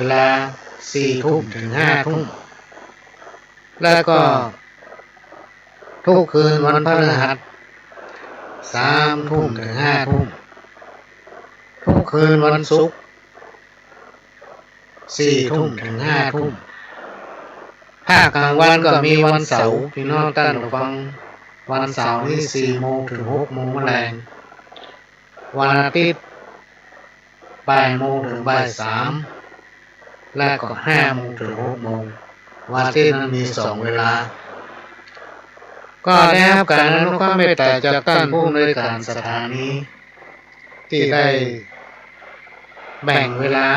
วลา4 ทุ่มถึง5 ทุ่มแล้วก็ทุกคืนวันพฤหัส3 ทุ่มถึง5 ทุ่มทุกคืนวันศุกร์4 ทุ่มถึง5 ทุ่มภาคกลางวันก็มีวันเสาร์พี่น้องท่านผู้ฟังวันเสาร์นี่4 โมงถึง 6 โมงแรงวันอาทิตย์8 โมงถึงบ่าย 3และก็5 โมงถึง 6 โมงวันอาทิตย์นั้นมี2 เวลาก็ได้รับการอนุเคราะห์เมตตาจากท่านผู้อำนวยการสถานีที่ได้แบ่งเวลา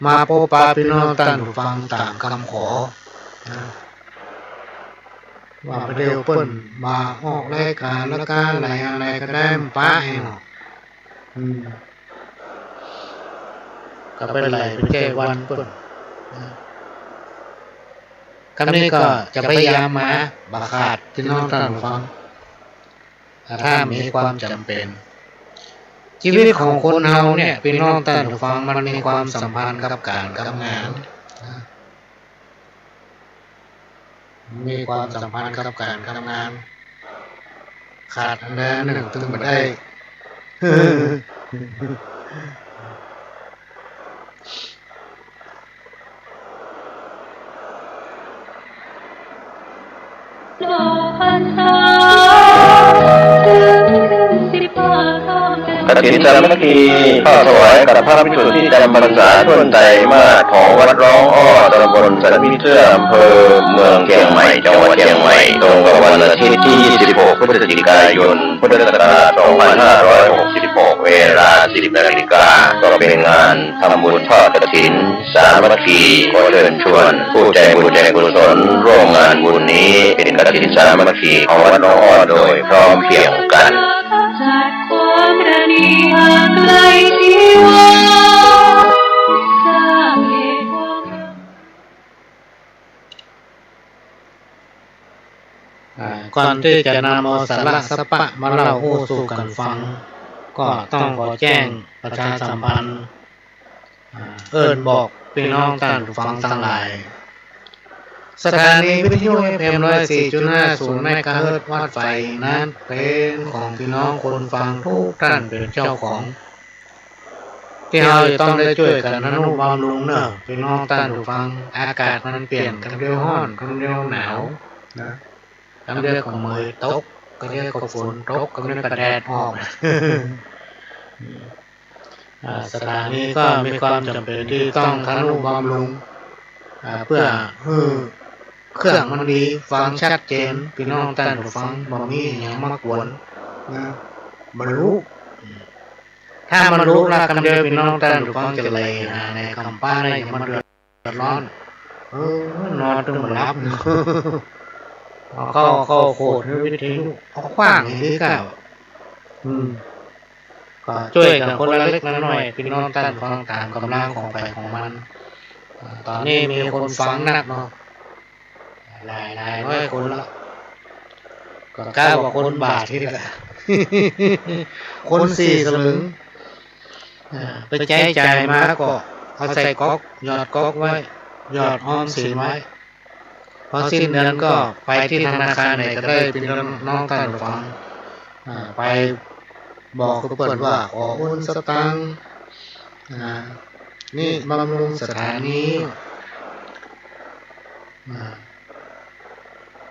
มาพบปะพี่น้องท่านผู้ฟังตามคำขอว่าประเดี๋ยวเปิ้นมาออกรายการแล้วก็อะไรก็ได้ป้าให้หน่อยก็เป็นไรเป็นแค่วันเปิ้นคำนี้ก็จะพยายามมาบาขาดพี่น้องท่านผู้ฟังถ้ามีความจำเป็นชีวิตของคนเฮาเนี่ยพี่น้องท่านผู้ฟังมันมีความสัมพันธ์กับการกับงานมีความสัมพันธ์กับการกับงานขาดอันใดอันหนึ่งถึงบ่ได้กฐินสามัคคีข้าถวายกับพระภิกษุที่จำพรรษาทั่วใจมากของวัดร้องอ้อตำบลสารพิเชื่ออำเภอเมืองเชียงใหม่จังหวัดเชียงใหม่ตรงกับวันอาทิตย์ที่26 พฤศจิกายน พุทธศักราช 2566 เวลา 10 นาฬิกาก็เป็นงานทำบุญทอดกฐินสามัคคีขอเชิญชวนผู้ใจบุญใจกุศลร่วมงานบุญนี้เป็นกฐินสามัคคีของวัดร้องอ้อโดยพร้อมเพรียงกันความประณีห่างไกลชีวาสร้างเหตุความก่อนที่จะนำเอาสาระสปะมาเล่าสู่กันฟังก็ต้องขอแจ้งประชาสัมพันธ์บอกพี่น้องท่านผู้ฟังทั้งหลายสถานีวิทยุ FM 104.50 เมกะเฮิรตซ์วัดไฟนั้นเป็นของพี่น้องคนฟังทุกท่านเป็นเจ้าของที่เราจะต้องได้ช่วยกันอนุบำรุงเนอะพี่น้องท่านผู้ฟังอากาศมันเปลี่ยนกันเร็วร้อนกันเร็วหนาวนะกันเร็วก็มือตกกันเร็วก็ฝนตกกันเร็วก็แดดออกสถานีก็มีความจำเป็นที่ต้องอนุบำรุงเพื่อเครื่องมันดีฟังชัดเจนพี่น้องท่านผู้ฟังบ่มีหยังมากวนนะบรรลุถ้ามันรู้ละคำเดียวพี่น้องท่านผู้ฟังจะเลยในคำป้าได้มันเดือดร้อนนอนจนหลับเข้าโคตรวิทยุเอาขว้างอย่างนี้ก็ช่วยกันคนละเล็กละน้อยพี่น้องท่านผู้ฟังตามกำลังของไปของมันตอนนี้มีคนฟังนักเนาะหลายร้อยคนละก็กล้าว่าคนบาทที่ละคน4 สลึงไปใจมาก็เอาใส่ก๊อกหยอดก๊อกไว้หยอดออมสินไว้พอสิ้นเดือนก็ไปที่ธนาคารไหนก็ได้เป็นน้องท่านฟังไปบอกเขาเปิดว่าขอโอนสตางค์นี่บำรุงสถานี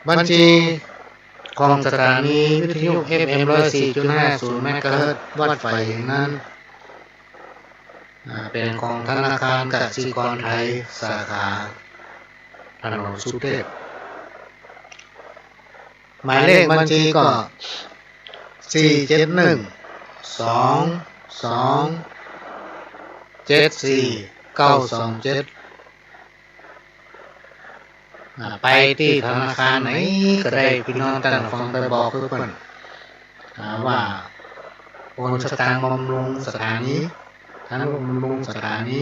บัญชีของสถานีวิทยุ FM 104.50 เมกะเฮิรตซ์วัดไฟนั้นเป็นของธนาคารกสิกรไทยสาขาถนนสุเทพหมายเลขบัญชีก็47122749927ไปที่ธนาคารไหนก็ได้พี่น้องท่านฟังไปบอกเพื่อนว่าโอนสตางค์บำรุงสถานีบำรุงสถานี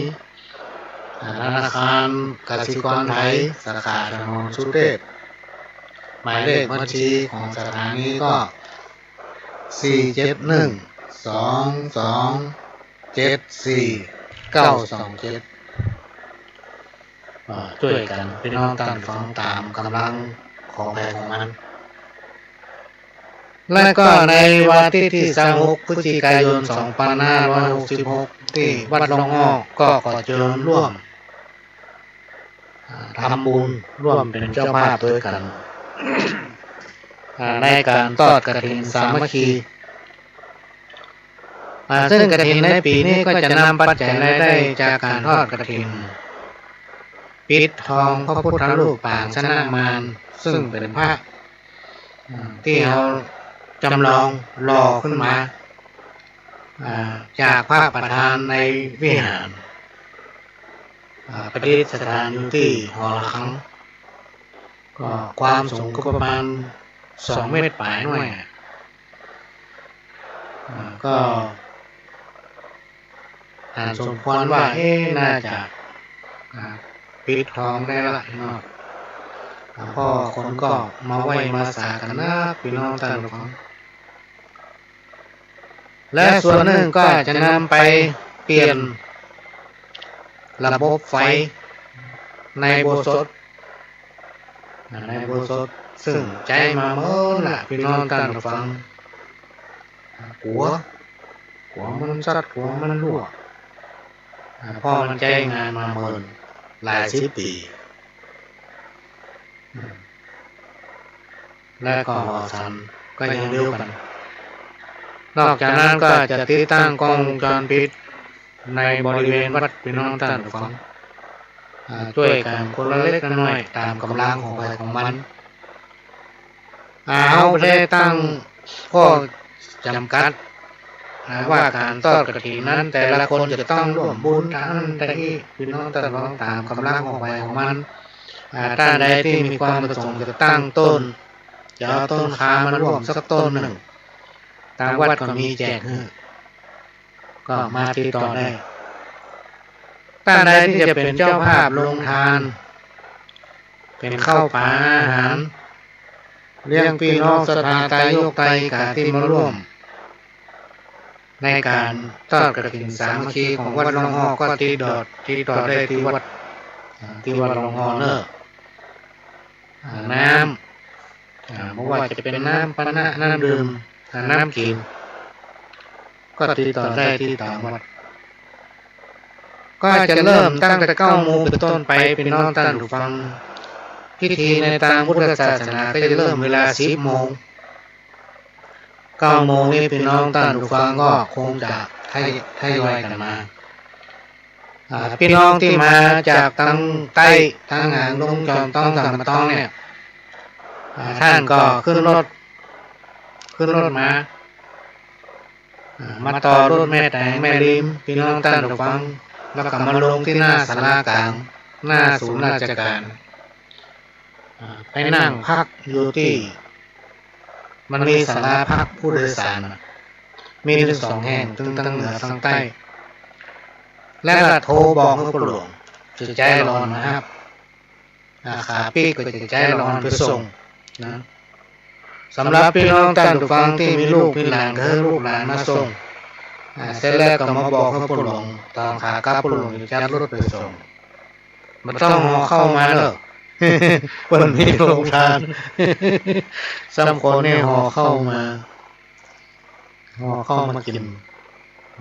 ธนาคารกสิกรไทยสาขาถนนสุเทพหมายเลขบัญชีของสถานีก็47122749927 ช่วยกันพี่น้องท่านฟังตามกำลังของใครของมันและก็ในวันที่26 พฤศจิกายน 2566 ที่วัดหลวงอ้อก็ขอเชิญร่วมทำบุญร่วมเป็นเจ้าภาพด้วยกันในการทอดกฐินสามัคคีซึ่งกฐินในปีนี้ก็จะนำปัจจัยรายได้จากการทอดกฐินปิดทองพระพุทธรูปปางชนะมารซึ่งเป็นพระที่เราจำลองหล่อขึ้นมาจากพระประธานในวิหารประดิษฐานอยู่ที่หอระฆังก็ความสูงก็ประมาณ2 เมตรปลายหน่อยก็สมควรว่าน่าจะปิดทองได้ละเนาะพ่อคนก็มาไหว้มาสากันนะพี่น้องท่านผู้ฟังและส่วนหนึ่งก็จะนำไปเปลี่ยนระบบไฟในโบสถ์ซึ่งใจมาเมื่อน่ะพี่น้องท่านผู้ฟังหัวมันสัดหัวมันรั่วพ่อมันใจงานมาเมินหลาย10 ปีและก็หอสันก็ยังเดียวกันนอกจากนั้นก็จะติดตั้งกล้องวงจรปิดในบริเวณวัดพี่น้องท่านผู้ฟังช่วยกันคนละเล็กละน้อยตามกำลังของใครของมันเอาไปได้ตั้งข้อจำกัดว่าการทอดกฐินนั้นแต่ละคนจะต้องร่วมบุญทั้งแต่ที่พี่น้องท่านผู้ฟังตามกำลังของใครของมันท่านใดที่มีความประสงค์จะตั้งต้นจะเอาต้นคามาร่วมสักต้นหนึ่งทางวัดก็มีแจกก็มาติดต่อได้ท่านใดที่จะเป็นเจ้าภาพลงทานเป็นข้าวปลาอาหารเลี้ยงพี่น้องศรัทธาไตรโยกไตรกาที่มาร่วมในการทอดกฐินสามัคคีของวัดหลวงอ้อก็ติดต่อได้ที่วัดหลวงอ้อเนอะน้ำไม่ว่าจะเป็นน้ำปานะน้ำดื่มน้ำกินก็ติดต่อได้ที่ต่างวัดก็จะเริ่มตั้งแต่9 โมงเป็นต้นไปเป็นน้องท่านผู้ฟังพิธีในทางพุทธศาสนาก็จะเริ่มเวลา10 โมง9 โมงนี้เป็นน้องท่านผู้ฟังก็คงจะทยอยกันมาพี่น้องที่มาจากทางใต้ทางหางลงจอมต้องสั่งมาต้องเนี่ยท่านก็ขึ้นรถมาต่อรถแม่แต่งแม่ริมพี่น้องท่านผู้ฟังแล้วก็มาลงที่หน้าศาลากลางหน้าศูนย์ราชการไปนั่งพักอยู่ที่มันมีศาลาพักผู้โดยสารมีถึง2 แห่งทั้งเหนือทั้งใต้แล้วก็โทรบอกให้ผู้หลวงจะใจร้อนนะครับขาปีกก็จะใจร้อนไปส่งนะสำหรับพี่น้องท่านผู้ฟังที่มีลูกมีหลานก็ให้ลูกหลานมาส่งเสร็จแล้วก็มาบอกให้ผู้หลวงตอนขากลับผู้หลวงจะจัดรถไปส่งมันต้องห่อเข้ามาเนอะวันนี้โรงทานซ้ำคนนี่ห่อเข้ามากิน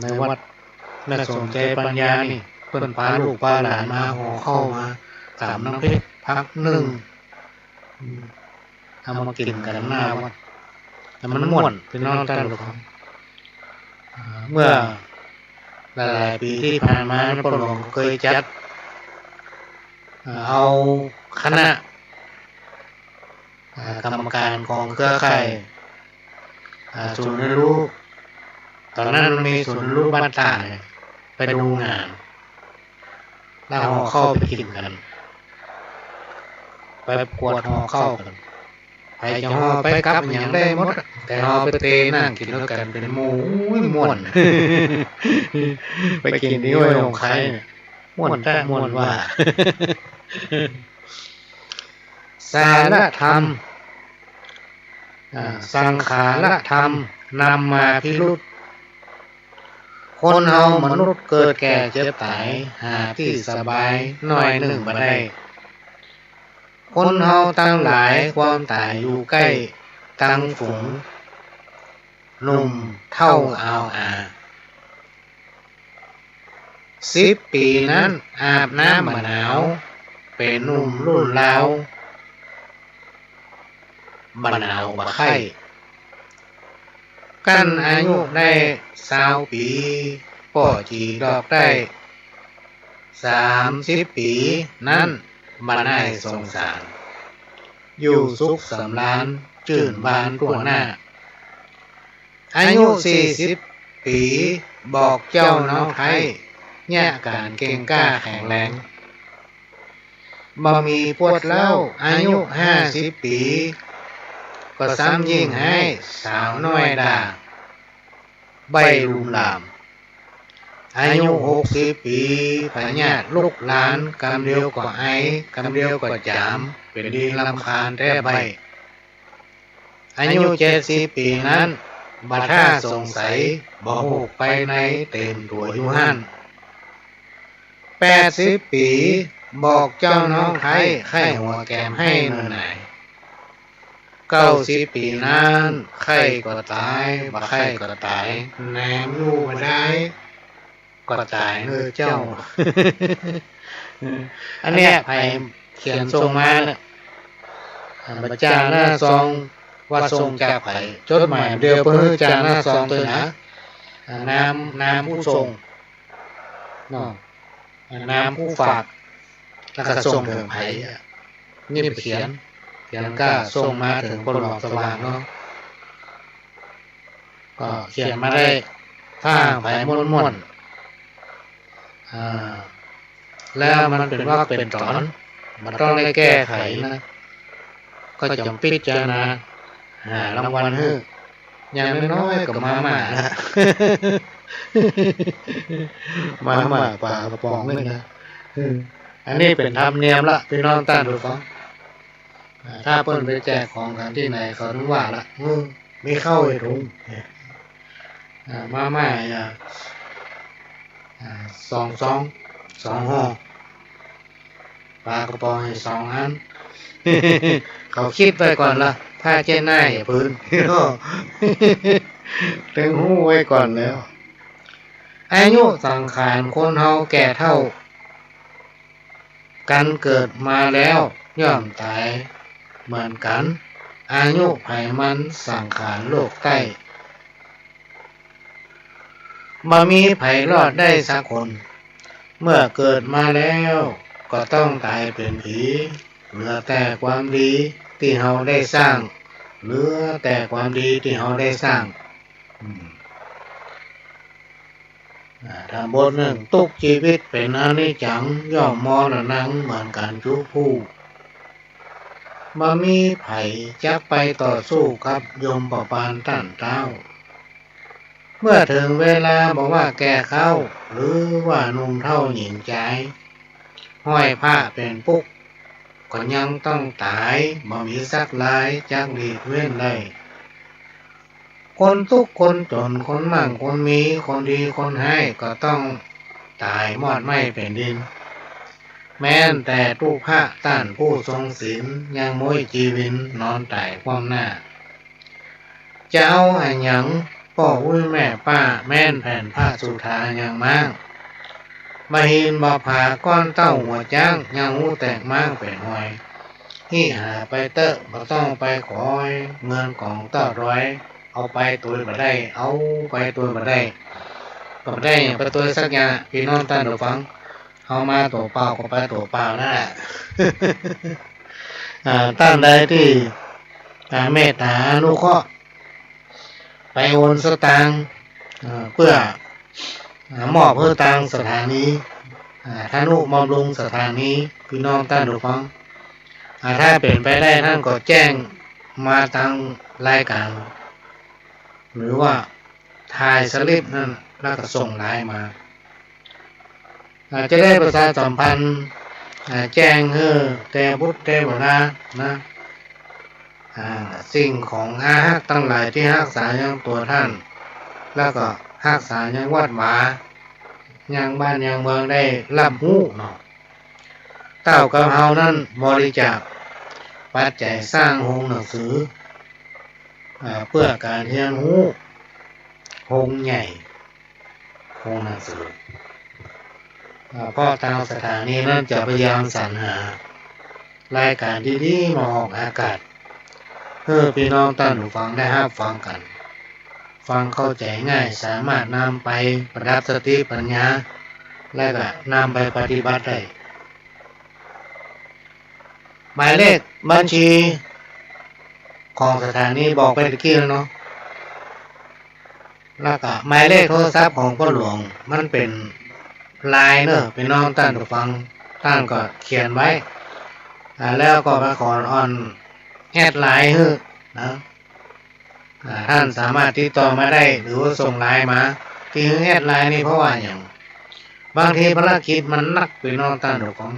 ในวัดแม่สนใจปัญญานี่เพิ่นพาลูกพาหลานมาห่อเข้ามาตามน้ำพริกพักนึ่งเอามากินกันหน้าวัดแต่มันม่วนพี่น้องท่านผู้ฟังเมื่อหลายปีที่ผ่านมาพระหลวงเคยจัดเอาคณะกรรมการของเครือข่ายศูนย์เรียนรู้ตอนนั้นมันมีศูนย์เรียนรู้บ้านตาไปดูงานแล้วห่อเข้าไปกินกันไปกวดห่อเข้ากันไปจะห่อไปกลับอย่างได้หมดแต่ห่อไปเตะนั่งกินแล้วกันเป็นหมูม่วนไปกินที่ห้วยหงไข่ม่วนแต่ม่วนว่าสารธรรมสังขารธรรมนำมาพิรุธ คนเฮามนุษย์เกิดแก่เจ็บตายหาที่สบายหน่อยหนึ่งบ่ได้คนเฮาตั้งหลายความตายอยู่ใกล้ตั้งฝูงหนุ่มเท่าเอา10 ปีนั้นอาบน้ำมะนาวเป็นหนุ่มรุ่นราวมะนาวบ่ไข้กันอายุได้20 ปีป่อจีดอกได้30 ปีนั้นบ่ได้สงสารอยู่สุขสำราญจื่นบานทั่วหน้าอายุ40 ปีบอกเจ้าน้องไทยแย่การเก่งกล้าแข็งแรงบ่มีปวดเล่าอายุ50 ปีก็ซ้ำยิ่งให้สาวน้อยด่าใบรุมลามอายุ60 ปีพญาติลูกหลานกำเดียวก็ไอกำเดียวก็จามเป็นดีลำคาญแท้ใบอายุ70 ปีนั้นบัดท่าสงสัยบ่ฮู้ไปในเต็มตัวอยู่หั่น80 ปีบอกเจ้าน้องไทยไข้หัวแก้มให้หน่อยไหน90 ปีนั้นไข้ก็ตายบ่ไข้ก็ตายแหนมอยู่บ่ได้ก็ตายเจ้า อันเนี้ยไผเขียนส่งมาน่ะบัดจาหน้าซองว่าส่งจากไผจดหมายเดียวเพิ่นจาหน้าซองตัวนะนามผู้ส่งเนาะนามผู้ฝากแล้วก็ส่งถึงไผนี่เขียนก็ส่งมาถึงคนหลอกสว่างเนาะก็เขียนมาได้ถ้าไผม่วนแล้วมันเป็นว่าเป็นตอนมันต้องได้แก้ไขนะก็จะพิจารณาหารางวัลให้อย่างน้อยๆก็มาม่านะ มาม่าปลากระป๋องนึงนะอันนี้เป็นธรรมเนียมละพี่น้องท่านผู้ฟังถ้าเพิ่นไปแจกของกันที่ไหนเขาถึงว่าละมีเข้าไอ้ถุงมาม่า2 ห่อปลากระป๋องให้2 อัน เขาคิดไปก่อนละถ้าเจ้หน้าอย่าพื้น ถึงหู้ไว้ก่อนแล้วอายุสังขารคนเฮาแก่เท่ากันเกิดมาแล้วย่อมตายเหมือนกันอายุไผมันสังขารโลกใต้บ่มีไผรอดได้สักคนเมื่อเกิดมาแล้วก็ต้องตายเป็นผีเหลือแต่ความดีที่เฮาได้สร้างเหลือแต่ความดีที่เฮาได้สร้างทำบทหนึ่งทุกชีวิตเป็นอนิจจังย่อมมรณะเหมือนกันทุกผู้บ่มีไผจักไปต่อสู้กับยมประปานท่านเต้าเมื่อถึงเวลาบอกว่าแก่เข้าหรือว่านุ่มเท่าหญิงใจห้อยผ้าเป็นปุ๊กก็ยังต้องตายบ่มีสักลายจักหลีกเว้นได้คนทุกคนจนคนมั่งคนมีคนดีคนให้ก็ต้องตายมอดไหม้แผ่นดินแม้นแต่ทุกพระต้านผู้ทรงศีลยังม้วยจีวินนอนตายความหน้าจะเอาอันหยังพ่ออุ้ยแม่ป้าแม่นแผ่นผ้าสุธาอย่างมากบ่หินบ่ผาก้อนเต้าหัวจ้างยังหูแตกมากเป็นหอยที่หาไปเตอะบ่ต้องไปคอยเงินของต่อร้อยเอาไปตัวบ่ได้เอาไปตัวบ่ได้ก็บ่ได้หยังไปตัวสักอย่างพี่น้องท่านผู้ฟังเอามาตัวเปล่าก็ไปตัวเปล่านั่นแหละ ท่านใดที่เมตตาอนุเคราะห์ไปโอนสตางค์เพื่อมอบเพื่อตังสถานีท่านุบำรุงสถานีพี่น้องท่านผู้ฟังถ้าเป็นไปได้ท่านก็แจ้งมาทางรายการหรือว่าถ่ายสลิปนั่นแล้วก็ส่งไลน์มาจะได้ประชาสัมพันธ์แจ้งให้แต่พุทธเทวดานะสิ่งของอาหักทั้งหลายที่รักษาอย่างตัวท่านแล้วก็ รักษายังวัดวายังบ้านยังเมืองได้รับรู้เนาะเต้ากับเฮานั้นบริจาคปัจจัยสร้างโรงหนังสือเพื่อการเรียนรู้โรงใหญ่โรงหนังสือเพราะทางสถานีนั้นจะพยายามสรรหารายการดีๆมาออกอากาศเพื่อพี่น้องท่านผู้ฟังได้รับฟังกันฟังเข้าใจง่ายสามารถนำไปประดับสติปัญญาและก็นำไปปฏิบัติได้หมายเลขบัญชีของสถานีบอกไปตะกี้แล้วเนาะแล้วก็หมายเลขโทรศัพท์ของพ่อหลวงมันเป็นไลน์เนอะพี่น้องท่านผู้ฟังท่านก็เขียนไว้แล้วก็ไปขอออนแอดไลน์นะท่านสามารถติดต่อมาได้หรือว่าส่งไลน์มาที่แอดไลน์นี่เพราะว่าอย่างบางทีภารกิจมันหนักพี่น้องท่านผู้ฟัง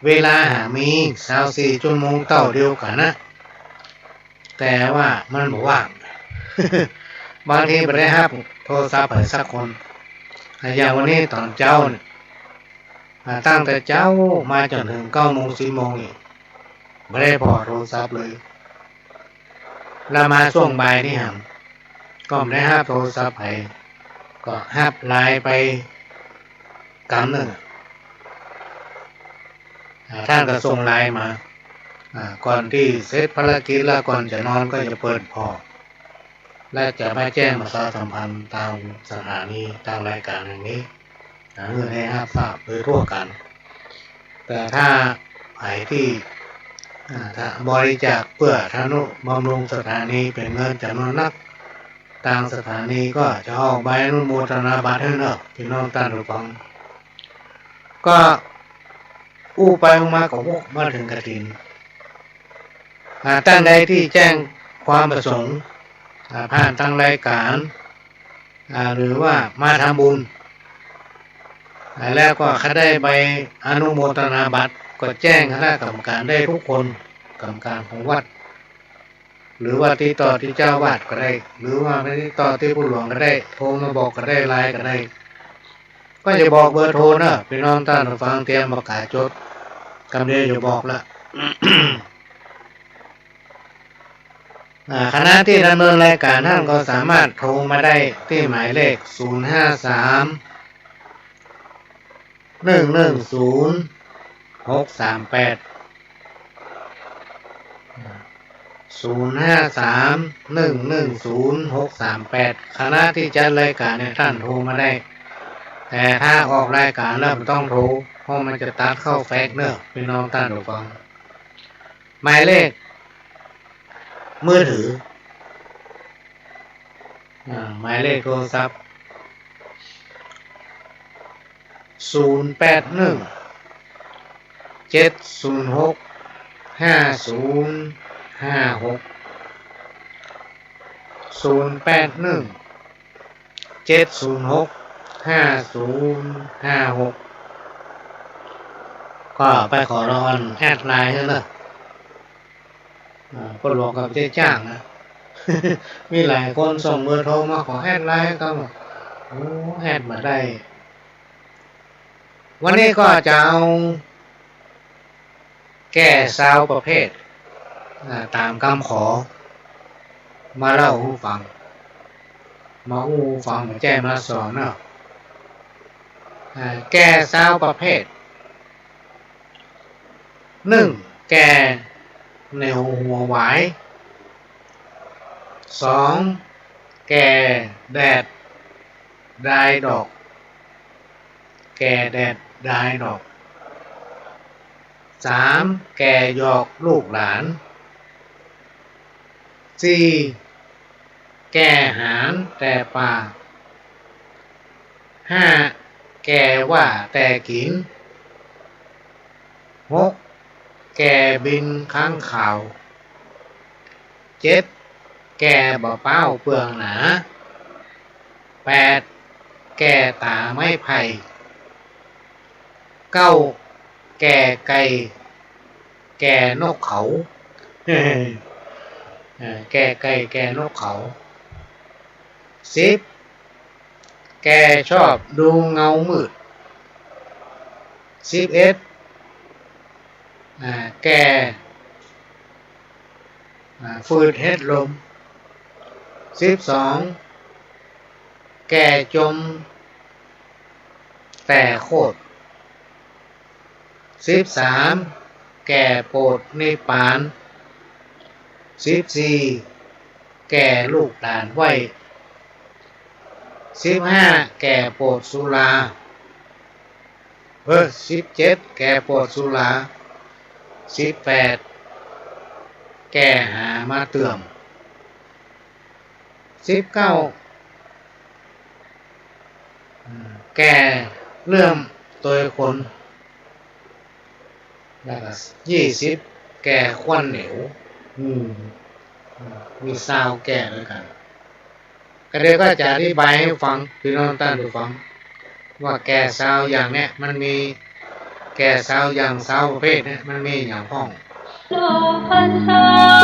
เวลาหามี24 ชั่วโมงเท่าเดียวกันนะแต่ว่ามันบอกว่าง บางทีไม่ได้รับโทรศัพท์ไปสักคนอย่างวันนี้ตอนเจ้าตั้งแต่เจ้ามาจนถึง9 โมง 10 โมงนี่ไม่ได้พอโทรศัพท์เลยแล้วมาช่วงบ่ายนี่ครับก็ไม่ได้รับโทรศัพท์ไปก็รับไลน์ไปกำหนึ่งท่านก็ส่งไลน์มาก่อนที่เสร็จภารกิจแล้วก่อนจะนอนก็จะเปิดพอและจะมาแจ้งประชาสัมพันธ์ตามสถานีตามรายการอย่างนี้เพื่อให้ทราบโดยทั่วกันแต่ถ้าใครที่บริจาคเพื่อทนุบำรุงสถานีเป็นเงินจำนวนนักทางสถานีก็จะออกใบอนุโมทนาบัตรให้เนอะพี่น้องท่านผู้ฟังก็อู้ไปมาก็วกมาถึงกฐินท่านใดที่แจ้งความประสงค์ผ่านทางรายการหรือว่ามาทำบุญแล้วก็ถ้าได้ใบอนุโมทนาบัตรก็แจ้งคณะกรรมการได้ทุกคนกรรมการของวัดหรือว่าติดต่อที่เจ้าวาดก็ได้หรือว่าไม่ติดต่อที่ผู้หลวงก็ได้โทรมาบอกก็ได้ไลน์ก็ได้ก็จะบอกเบอร์โทรนะพี่น้องท่านฟังเตรียมประกาศจดกำเดียวจะบอกละ คณะที่ดำเนินรายการท่านก็สามารถโทรมาได้ที่หมายเลข053-110-638 053-110-638 คณะที่จัดรายการเนี่ยท่านโทรมาได้แต่ถ้าออกรายการแล้วไม่ต้องโทรเพราะมันจะตัดเข้าแฟกเนอร์พี่น้องท่านผู้ฟังหมายเลขมือถือหมายเลขโทรศัพท์081-706-5056 081-706-5056ก็ไปขอรอนแอดไลน์นั่นแหละก็หลวงกับเจ๊จ้างนะ มีหลายคนส่งเบอร์โทรมาขอแอดไลน์ก็โอ้แอดมาได้วันนี้ก็จะเอาแก้ซาวประเภทตามคำขอมาเล่าให้ฟังมาฟังมาแจ้งมาสอนเนาะแก้ซาวประเภท1แก้แนวหัวหวาย2แก่แดดได้ดอกแก่แดดได้ดอก3แก่หยอกลูกหลาน4แก่หารแต่ป่า5แก่ว่าแต่กิน6แก่บินข้างข่าว7แก่บ่เป้าเปลืองหนา8แก่ตาไม้ไผ่9แก่ไก่แก่นกเขา แก่ไก่แก่นกเขา10 แกชอบดูเงามืด11แกฝืดเฮ็ดลม12แกจมแต่โคตร13แกโปรดนิพพาน14แกลูกหลานไว้15แกโปรดสุรา17แกโปรดสุรา18แกหามาเตื่อม19แกเลื่อมตัวคนแล้วก็20แกควันเหนียวมีซาวแก่ด้วยกันก็เดี๋ยวก็จะอธิบายให้ฟังพี่น้องท่านผู้ฟังว่าแก่ซาวอย่างเนี้ยมันมีแก่ซาวอย่างซาวประเภทเนี้ยมันมีอย่างพ้องโลกพรรษาเ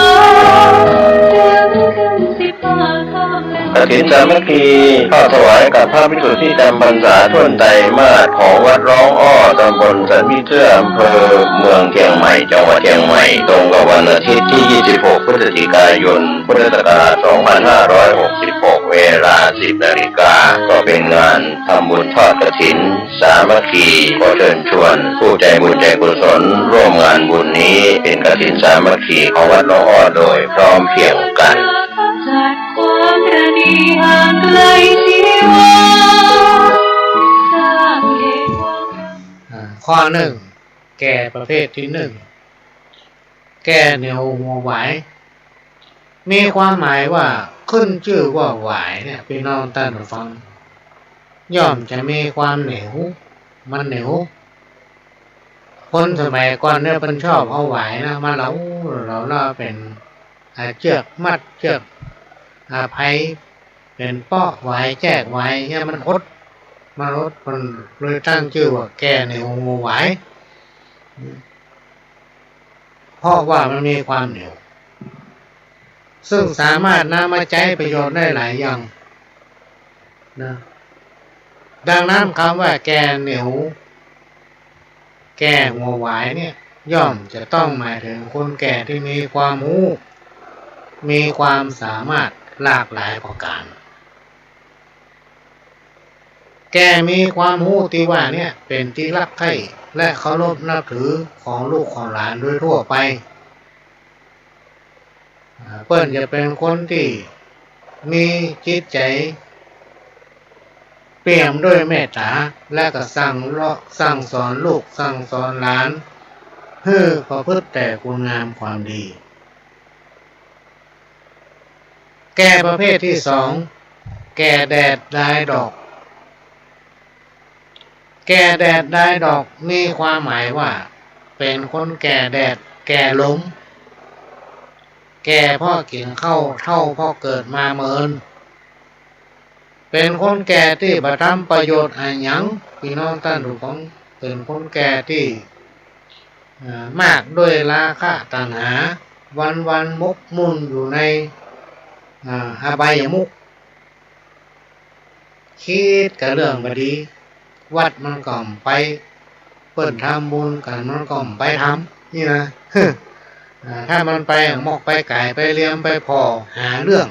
ดือนขึ้น15ค่ำแล้ว กฐินสามัคคีทอดถวายกับพระภิกษุที่จำพรรษาท่วนไตรมาสของวัดร้องอ้อตำบลสันมิเชื่ออำเภอเมืองเชียงใหม่จังหวัดเชียงใหม่ตรงกับวันอาทิตย์ที่ 26 พฤศจิกายน พุทธศักราช 2566 เวลา 10 นาฬิกาก็เป็นงานทำบุญทอดกฐินสามัคคีขอเชิญชวนผู้ใจบุญใจกุศลร่วมงานบุญนี้เป็นกฐินสามัคคีของวัดร้องอ้อโดยพร้อมเพรียงกันจัดความประณีห่างไกลชีวาสร้างเอกวงข้อ1แก่ประเภทที่1แก่เหนียวหัวไหวมีความหมายว่าขึ้นชื่อว่าไหวเนี่ยพี่น้องท่านผู้ฟังย่อมจะมีความเหนียวมันเหนียวคนสมัยก่อนเนี่ยเป็นชอบเอาไหวนะมาเราเป็นเชือกมัดเชือกไผ่เป็นป้อไหวแจกไหวเนี่ยมันคดมารถมันเลยตั้งชื่อว่าแก่เหนียวงูไหวเพราะว่ามันมีความเหนียวซึ่งสามารถนำมาใช้ประโยชน์ได้หลายอย่างนะดังนั้นคำว่าแก่เหนียวแก่หัวไหวเนี่ยย่อมจะต้องหมายถึงคนแก่ที่มีความรู้มีความสามารถหลากหลายประการแกมีความรู้ที่ว่าเนี่ยเป็นที่รักใคร่และเคารพนับถือของลูกของหลานโดยทั่วไปเปิ้นจะเป็นคนที่มีจิตใจเปี่ยมด้วยเมตตาและก็สั่งสอนลูกสั่งสอนหลานให้ประพฤติแต่คุณงามความดีแก่ประเภทที่2แก่แดดได้ดอกแก่แดดได้ดอกมีความหมายว่าเป็นคนแก่แดดแก่ล้มแก่พ่อกินข้าวเท่าพ่อเกิดมาเมินเป็นคนแก่ที่บ่ทำประโยชน์อะไรหยังพี่น้องท่านผู้ฟังเป็นคนแก่ที่มากด้วยราคะตัณหาวันมกมุ่นอยู่ในอบายมุขคิดกับเรื่องบดีวัดมันก่อมไปเปิดทำบุญกันมันก่อมไปทำนี่นะถ้ามันไปหมอกไปไก่ไปเลี้ยงไปพอหาเรื่อง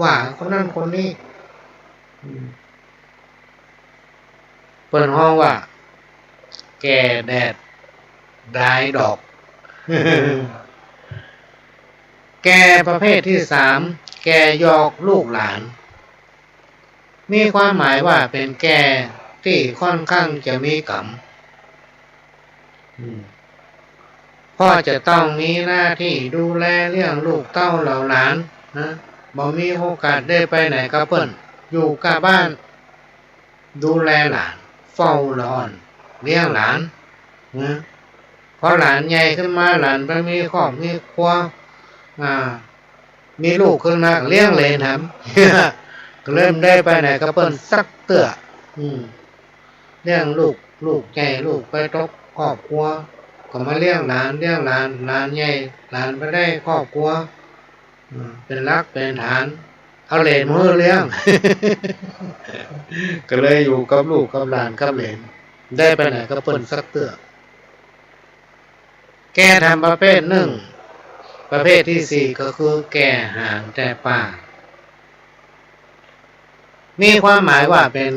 ว่าคนนั้นคนนี้เปิดห้องว่าแก่แดดได้ดอกแก่ประเภทที่3แก่ยอกลูกหลานมีความหมายว่าเป็นแก่ที่ค่อนข้างจะมีกรรมพ่อจะต้องมีหน้าที่ดูแลเลี้ยงลูกเต้าเหล่าหลานนะบ่มีโอกาสได้ไปไหนกับเพิ่นอยู่กับบ้านดูแลหลานเฝ้าหลานเลี้ยงหลานนะพอหลานใหญ่ขึ้นมาหลานไปมีครอบมีครัวมีลูกขึ้นมาเลี้ยงเลยครับก็เริ่มได้ไปไหนกับเพิ่นสักเตื้อเลี้ยงลูกใหญ่ลูกไปตกครอบครัวก็มาเลี้ยงหลานหลานใหญ่หลานไปได้ครอบครัวเป็นรักเป็นฐาน เอาเหลนมือเลี้ยง ก็เลยอยู่กับลูกกับหลานกับเหลนได้ไปไหนก็เปิ้นสักเตื้อแก้ทำประเภทหนึ่งประเภทที่สี่ก็คือแก่หางแต่ป่ามีความหมายว่าเป็น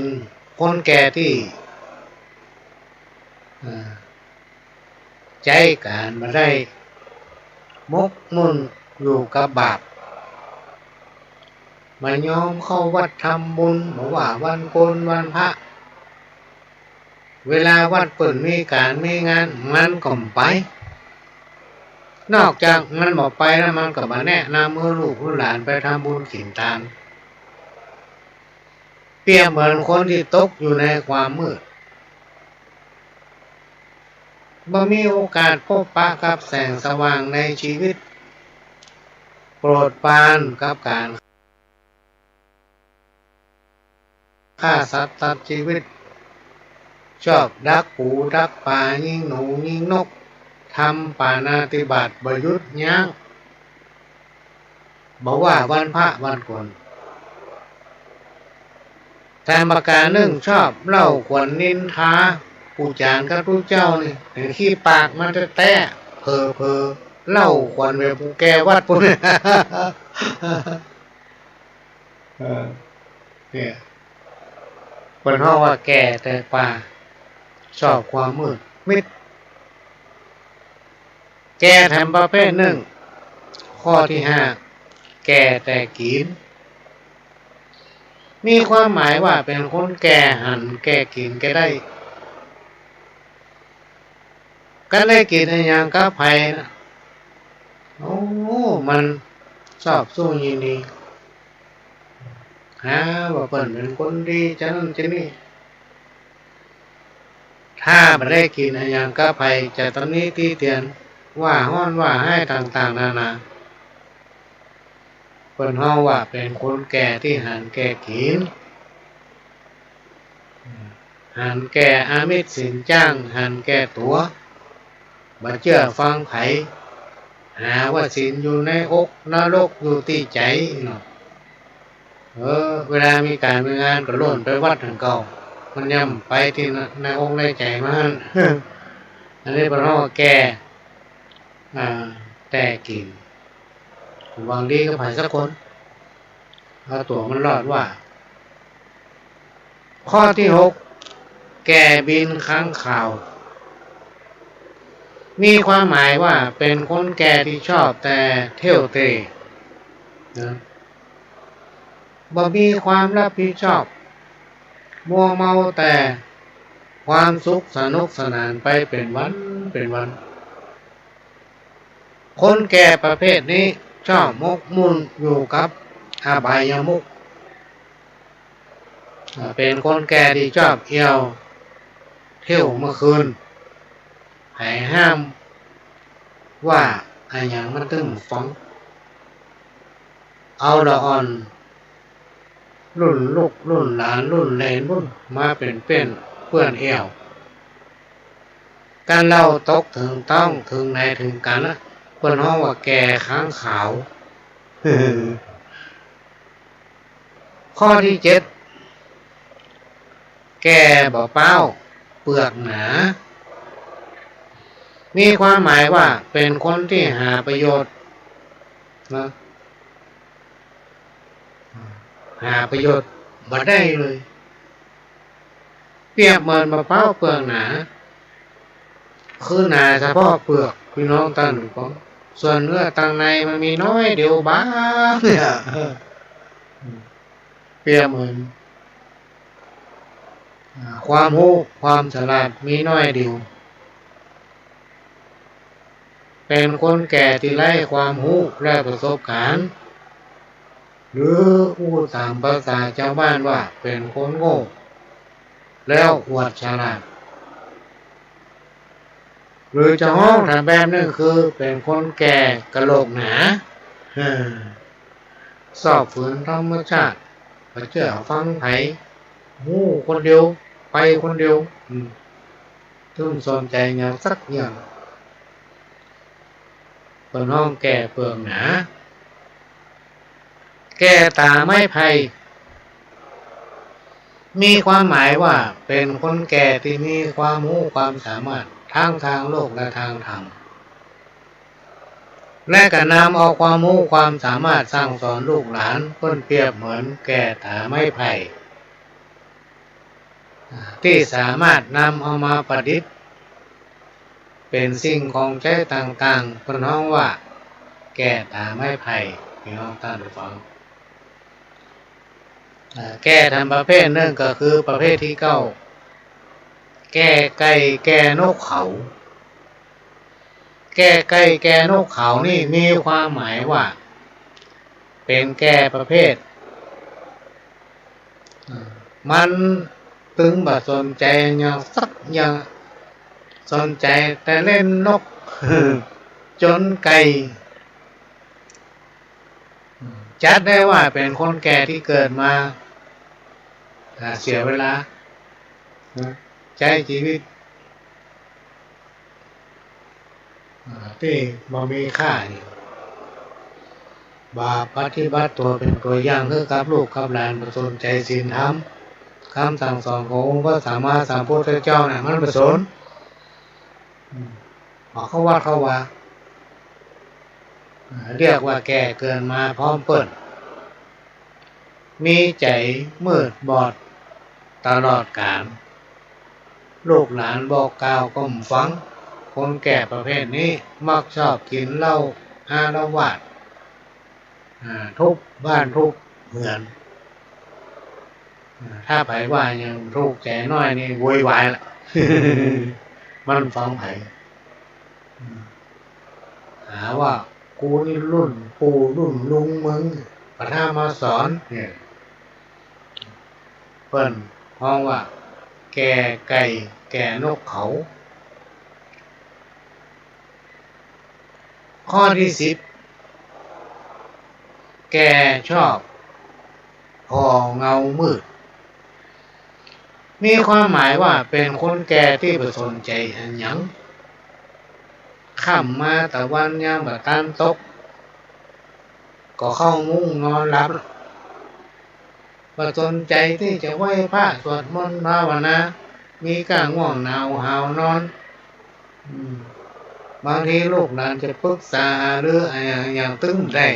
คนแก่ที่ใจการมาได้มกมุ่นอยู่กับบาปมายอมเข้าวัดทำบุญบอกว่าวันโกนวันพระเวลาวัดเปิดมีการมีงานมันก็ไปนอกจากมันบอกไปแล้วมันก็มาแนะนำมือลูกหลานไปทำบุญขินตามเปรียบเหมือนคนที่ตกอยู่ในความมืดบ่มีโอกาสพบปะกับแสงสว่างในชีวิตโปรดปรานกับการฆ่าสัตว์ตัดชีวิตชอบดักปูดักปลายิงหนูยิงนกทำปาณาติบาตบ่หยุดยั้งบอกว่าวันพระวันโกนแต่ประการหนึ่งชอบเล่าขวัญนินทาผู้จานกับผู้เจ้านี่เห็นขี้ปากมันจะแตะเพอเล่าขวัญแบบผู้แก่วัดปุ่นเนี่ยคนห้องว่าแก่แต่ป่าชอบความมืดมิดแก่ทำประเภทหนึ่งข้อที่ห้าแก่แต่กินมีความหมายว่าเป็นคนแก่หันแก่กินแก่ได้ก็ได้กินอย่างก็ภัยนะโอ้มันชอบสู้ยินดีว่าเปิ่นเป็นคนดีจังจะนี่ถ้าไม่ได้กินอย่างก็ภัยจะตอนนี้ที่เตียนว่าห้อนว่าให้ต่างๆนานาเปิ่นห้องว่าเป็นคนแก่ที่หันแก่กินหันแก่อามิตรสินจ้างหันแก่ตัวมาเชื่อฟังไผหาว่าสินอยู่ในอกนรกอยู่ที่ใจเนาะเวลามีการมีงานก็ล่นไปวัดถึงเก่ามันย่ำไปที่ในอกในใจมันอันนี้เป็นเพราะว่าแก่แต่กินหวังดีกับไผสักคนเอาตัวมันรอดว่าข้อที่หกแก่บินค้างข่าวมีความหมายว่าเป็นคนแก่ที่ชอบแต่เที่ยวเตะนะบ่มีความรับผิดชอบมัวเมาแต่ความสุขสนุกสนานไปเป็นวันคนแก่ประเภทนี้ชอบมกมุ่นอยู่กับอบายมุขเป็นคนแก่ที่ชอบเที่ยวเมื่อคืนให้ห้ามว่าอะไรอย่างมันตึงฟ้องเอาละอ่อนรุ่นลูกรุ่นหลานรุ่นเลนรุ่นมาเป็นเพื่อนเอวการเล่าตกถึงต้องถึงไหนถึงกันนะเพื่อนห้องว่าแก่ค้างขาว ข้อที่เจ็ดแก่บ่เป้าเปลือกหนามีความหมายว่าเป็นคนที่หาประโยชน์นะหาประโยชน์บ่ได้เลยเปรียบเหมือนมะพร้าวเปลือกหนาคือหนาเฉพาะเปลือกพี่น้องท่านของส่วนเนื้อต่างในมันมีน้อยเดียวบ้างเนี่ยเปรียบเหมือนความรู้ความฉลาดมีน้อยเดียวเป็นคนแก่ที่ไร้ความรู้และประสบการณ์หรือพูดตามภาษาชาวบ้านว่าเป็นคนโง่แล้วอวดฉลาดหรือจะห้องทางแบบนึงคือเป็นคนแก่กะโหลกหนาสอบฝืนธรรมชาติไปเชื่อฟังไผหูคนเดียวไปคนเดียวถึงสนใจงานสักอย่างเป็นห้องแก่เปลืองหนา แก่ตาไม้ไผ่มีความหมายว่าเป็นคนแก่ที่มีความรู้ความสามารถทั้งทางโลกและทางธรรมและก็นำเอาความรู้ความสามารถสร้างสอนลูกหลานเพิ่นเปรียบเหมือนแก่ตาไม้ไผ่ที่สามารถนำเอามาประดิษฐ์เป็นสิ่งของใช้ต่างๆเพิ่นฮ้องว่าแก่ตาไม้ไผ่พี่น้องท่านผู้ฟังแก่ทำประเภทหนึ่งก็คือประเภทที่เก้าแก่ไก่แก่นกเขาแก่ไก่แก่นกเขานี่มีความหมายว่าเป็นแก่ประเภทมันตึงบ่สนใจอย่างสักอย่างสนใจแต่เล่นนก จนไก่จัดได้ว่าเป็นคนแก่ที่เกิดมาเสียเวลาใช้ชีวิตที่บ่มีค่านี่บาปปฏิบัติตัวเป็นตัวอย่างคือกับลูกกับหลานบ่สนใจศีลธรรมคำสั่งสอนขององค์พระสัมมาสัมพุทธเจ้าน่ะมันบ่สนเขาว่าเรียกว่าแก่เกินมาพร้อมเปิดมีใจมืดบอดตลอดกาลลูกหลานบอกกล่าวก้มฟังคนแก่ประเภทนี้มักชอบกินเหล้าอาละวาดทุบบ้านทุบเมืองถ้าไผว่ายังทุกข์ใจน้อยนี่โวยวายละ มันฟังไผหาว่ากูนี่รุ่นปู่รุ่นลุงมึงประทามาสอนเนี่ยเพิ่นห้องว่าแก่ไก่แก่นกเขาข้อที่10แก่ชอบพอเงามืดมีความหมายว่าเป็นคนแก่ที่บ่สนใจอันหยังค่ำมาตะวันยามบ่ทันตกก็เข้ามุ้งนอนหลับบ่สนใจที่จะไหว้พระสวดมนต์ภาวนามีการง่วงหนาวหาวนอนบางทีลูกหลานจะปรึกษาหรืออย่างตึ้งได้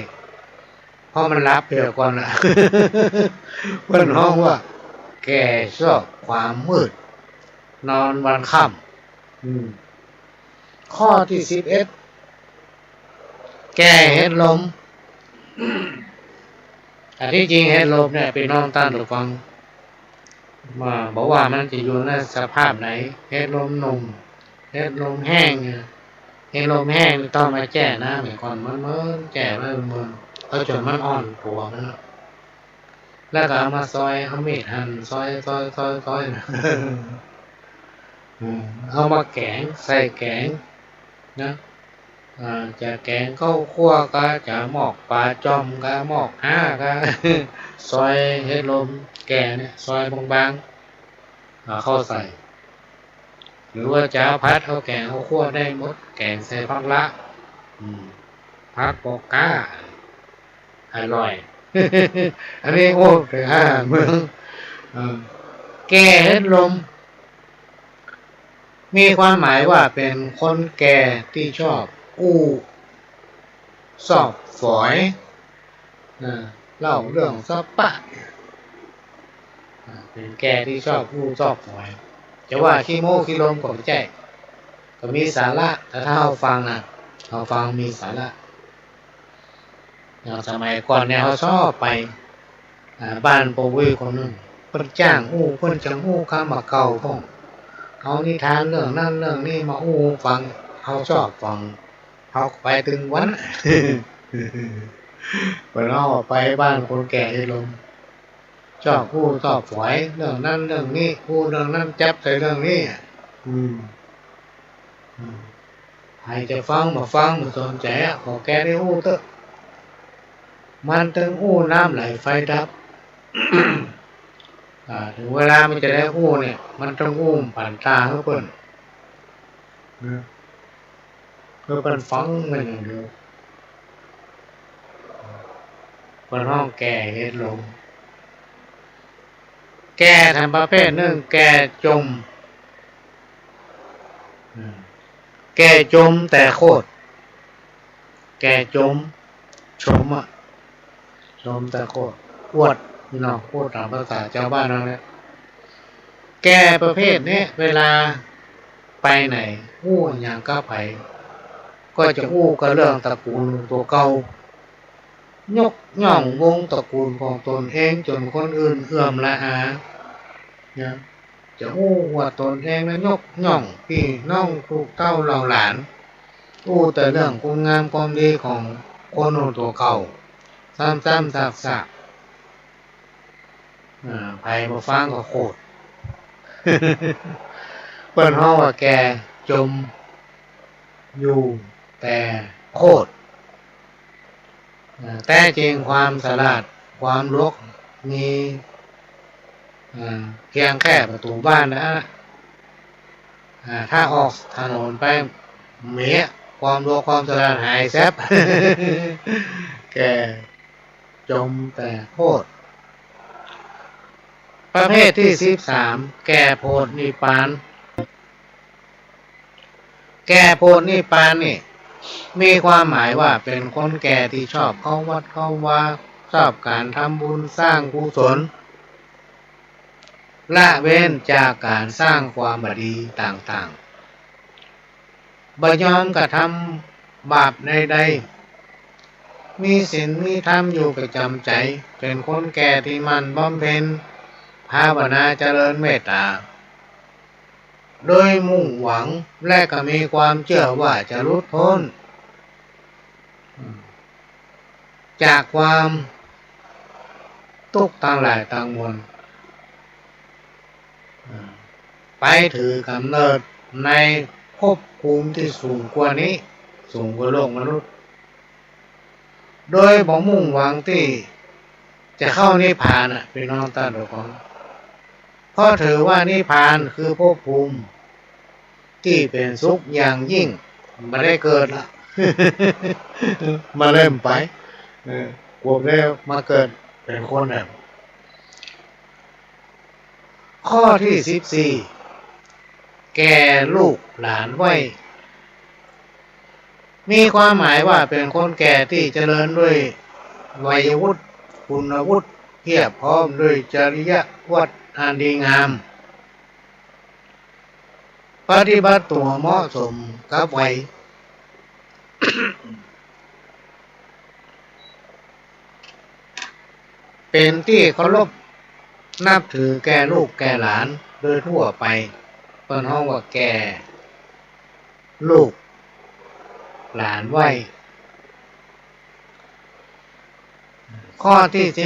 เพราะมันรับเพียก่อนล่ะ เพิ่นฮ้องว่าแก่ชอบความมืดนอนวันค่ำข้อที่11แก่เฮ็ดลมแต่ที่จริงเฮ็ดลมเนี่ยพี่น้องท่านผู้ฟังมาบอกว่ามันจะอยู่ในสภาพไหนเฮ็ดลมหนุ่มเฮ็ดลมแห้งเฮ็ดลมแห้งต้องมาแจ้น้ำก่อนมันแจ้มันเอาจนมันอ่อนตัวมันแล้วก็เอามาซอยเอามีดหั่นซอยเอามาแกงใส่แกงนะจะแกงข้าวคั่วก็จะหมอกปลาจอมก็หมอกห้าก็ ซอยเฮ็ดลมแกงเนี่ยซอยบางๆเข้าใส่หรือว่าจะพัดเอาแกงข้าวคั่วได้หมดแกงใส่ผักละผักปอกก้าอร่อย อันนี้โอ้ถึงเมืองแก่เฮ็ดลมมีความหมายว่าเป็นคนแก่ที่ชอบอู้สอบฝอยเล่าเรื่องสปะเป็นแก่ที่ชอบอู้สอบฝอยจะว่าขี้โม้ขี้ลมก็ไม่ใช่ก็มีสาระแต่ถ้าเราฟังมีสาระอย่างสมัยก่อนเนี่ยเขาชอบไปบ้านปู่วิคนนึงเพิ่นจ้างอู้เพิ่นจังอู้คำมาเก่าพ่องเอานิทานเรื่องนั้นเรื่องนี้มาอู้ฟังเขาชอบฟังเขาไปถึงวัน เพิ่นเอาไปบ้านคนแก่ที่ลมชอบอู้ชอบฝอยเรื่องนั้นเรื่องนี้อู้เรื่องนั้นจับใส่เรื่องนี้ให้จะฟังมาฟังมาสนใจขอแกได้อู้เถอะมันถึงอู้น้ำไหลไฟดับ ถึงเวลามันจะได้อู้เนี่ยมันต้องอู้ผ่านตาเพื่อนเพื่อนฟังมันอย่างเดียว บนห้องแก่เฮ็ดลงแก่ทำประเภทหนึ่งแก่จมแก่จมแต่โคตรแก่จมชมอ่ะชมแต่โคตรอวดพี่น้องพูดตามภาษาชาวบ้านเราเนี่ยแก่ประเภทนี้เวลาไปไหนอู้อย่างก็ไปก็จะอู้กับเรื่องตระกูลตัวเก่ายกย่องวงตระกูลของตนเองจนคนอื่นเอื้อมละอาเนี่ยจะอู้ว่าตนเองนั้นยกย่องพี่น้องลูกเต้าเหล่าหลานอู้แต่เรื่องคุณงามความดีของคนตัวเก่าซ้ำๆซักๆไผบ่ฟังก็โคตร เปิ้นฮ้องว่าแกจมอยู่แต่โคตรแต่จริงความสลาดความลกมีเพียงแค่ประตูบ้านนะถ้าออกถนนไปเมียความลกความสลาดหายแซบ แกจมแต่โคตรประเภทที่13แก่โพธินิพพานแก่โพธินิพพานนี่มีความหมายว่าเป็นคนแก่ที่ชอบเข้าวัดเข้าวาชอบการทำบุญสร้างกุศลละเว้นจากการสร้างความบดีต่างๆบ่ยอมกระทำบาปใดๆมีศีลมีธรรมอยู่ประจำใจเป็นคนแก่ที่มันบำเพ็ญภาวนาเจริญเมตตาโดยมุ่งหวังและก็มีความเชื่อว่าจะหลุดพ้นจากความทุกข์ทั้งหลายทั้งมวลไปถือกำเนิดในภพภูมิที่สูงกว่านี้สูงกว่าโลกมนุษย์โดยบ่มุ่งหวังที่จะเข้านิพพานพี่น้องท่านทุกคนเพราะถือว่านิพพานคือภพภูมิที่เป็นสุขอย่างยิ่งไม่ได้เกิดละ มาเริ่มไปกลัวแล้วมาเกิดเป็นคนแบบข้อที่14แก่ลูกหลานไว้มีความหมายว่าเป็นคนแก่ที่เจริญด้วยวัยวุฒิคุณวุฒิเพียบพร้อมด้วยจริยวัตรอันดีงามปฏิบัติตัวเหมาะสมกับวัย เป็นที่เคารพนับถือแก่ลูกแก่หลานโดยทั่วไปเปิ้นฮ้องว่าแก่ลูกหลานไว้ข้อที่15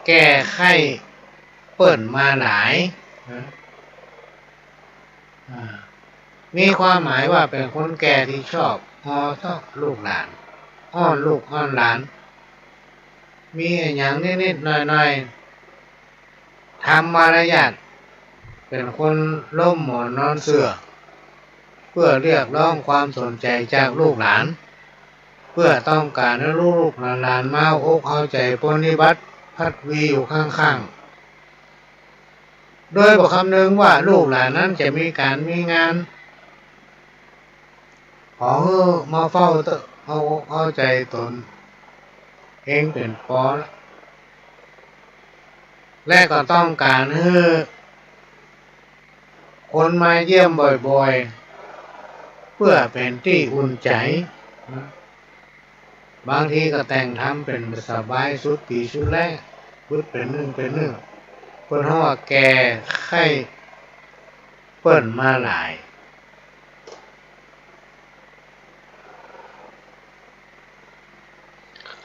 แก้ไขเปิ้นมาหลายมีความหมายว่าเป็นคนแก่ที่ชอบลูกหลานอ้อนลูกอ้อนหลานมีอย่างนิดๆหน่อยๆทำมารยาทเป็นคนล้มหมอนนอนเสื่อเพื่อเรียกร้องความสนใจจากลูกหลานเพื่อต้องการให้ลูกหลานมาอกเอาใจปฏิบัติพัดวีอยู่ข้างๆโดยบอกคำนึงว่าลูกหลานนั้นจะมีการมีงานขอมาเฝ้าเอาใจตนเองเป็นปอและก็ต้องการให้คนมาเยี่ยมบ่อยๆเพื่อเป็นที่อุ่นใจบางทีก็แต่งทำเป็นสบายสุดปีสุดแรกพุดเป็นหนึ่งเพิ่นฮ้องว่าแก่ไข้เปิ้นมาหลาย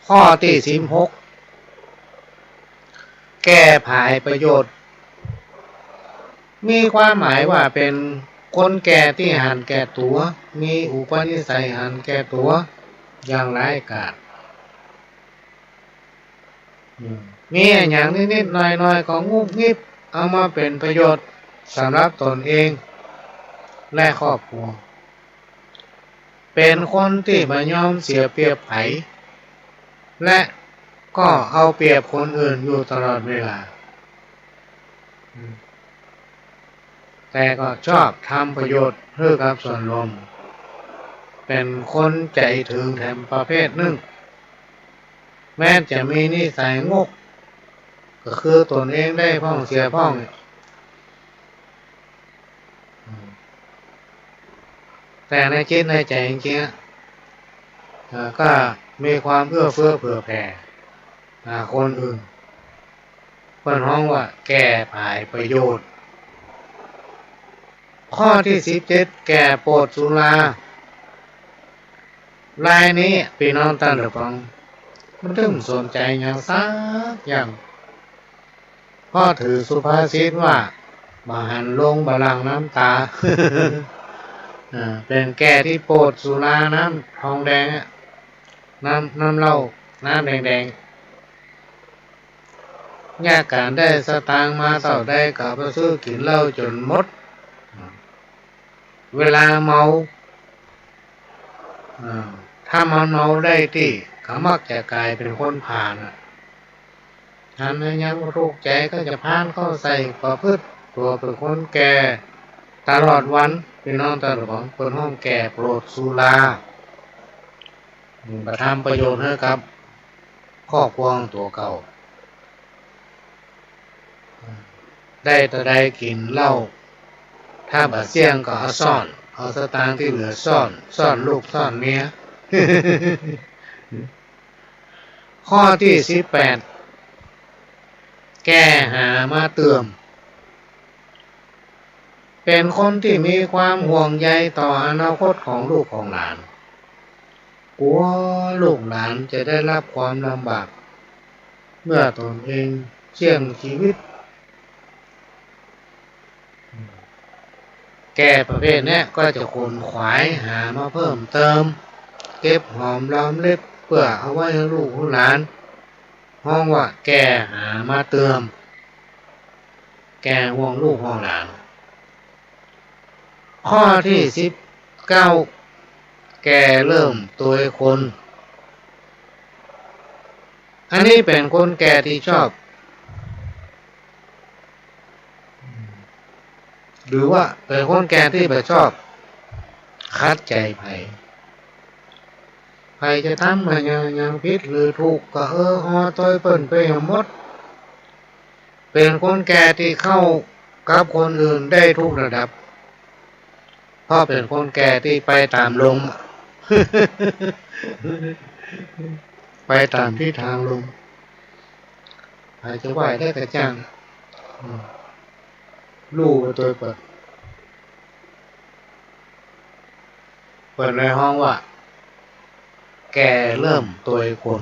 ข้อที่16แก้ภายประโยชน์มีความหมายว่าเป็นคนแก่ที่หันแก่ตัวมีอุปนิสัยหันแก่ตัวอย่างร้ายกาจมีอย่างนิดๆหน่อยๆของงุบงิบเอามาเป็นประโยชน์สำหรับตนเองและครอบครัว เป็นคนที่บ่ยอมเสียเปรียบไผและก็เอาเปรียบคนอื่นอยู่ตลอดเวลาแต่ก็ชอบทำประโยชน์เพื่อกับส่วนรวมเป็นคนใจถึงแถมประเภทหนึ่งแม้จะมีนิสัยงกก็คือตนเองได้พ้องเสียพ้องแต่ในจิตในใจจริงๆก็มีความเอื้อเฟื้อเผื่อแผ่คนอื่นเพิ่นฮ้องว่าแก่ผายประโยชน์ข้อที่17แก่โปรดสุรารายนี้พี่น้องท่านผู้ฟังมันถึงสนใจอย่างสักอย่างพ่อถือสุภาษิตว่าบาหันลงบาลังน้ำตา เป็นแก่ที่โปรดสุราน้ำทองแดงน้ำเหล้าน้ำแดงยากการได้สตางค์มาเท่าใดก็ไปซื้อกินเหล้าจนหมดเวลาเมาถ้ามันเมาได้ที่ก็มักจะกลายเป็นคนผ่านทำให้ยังรูกใจก็จะพานเข้าใส่ประพฤติตัวเป็นคนแก่ตลอดวันพี่น้องตลอดของคนห้องแก่โปรดสุราประทำประโยชน์ให้กับครอบครัวตัวเก่าได้แต่ใดกินเหล้าถ้าบาเสี่ยงก็เอาซ่อนเอาสตางค์ที่เหลือซ่อนลูกซ่อนเมีย ข้อที่18แก้หามาเติมเป็นคนที่มีความห่วงใยต่ออนาคตของลูกของหลานกลัวลูกหลานจะได้รับความลำบากเมื่อตนเองเสี่ยงชีวิตแก่ประเภทนี้ก็จะขนขวายหามาเพิ่มเติมเก็บหอมรอมริบเพื่อเอาไว้ให้ลูกให้หลานห้องว่าแก่หามาเติมแก่ห่วงลูกห่วงหลานข้อที่19แก่เริ่มตัวคนอันนี้เป็นคนแก่ที่ชอบหรือว่าเป็นคนแก่ที่ไม่ชอบคัดใจไผจะทำมาอย่างผิดหรือถูกก็ตัวเปิ่นไปหมดเป็นคนแก่ที่เข้ากับคนอื่นได้ทุกระดับเพราะเป็นคนแก่ที่ไปตามลม ไปตามที่ทางลมใครจะไหวได้กระจ่างลู่ไปตัวเปิดในห้องว่าแก่เริ่มตัวคน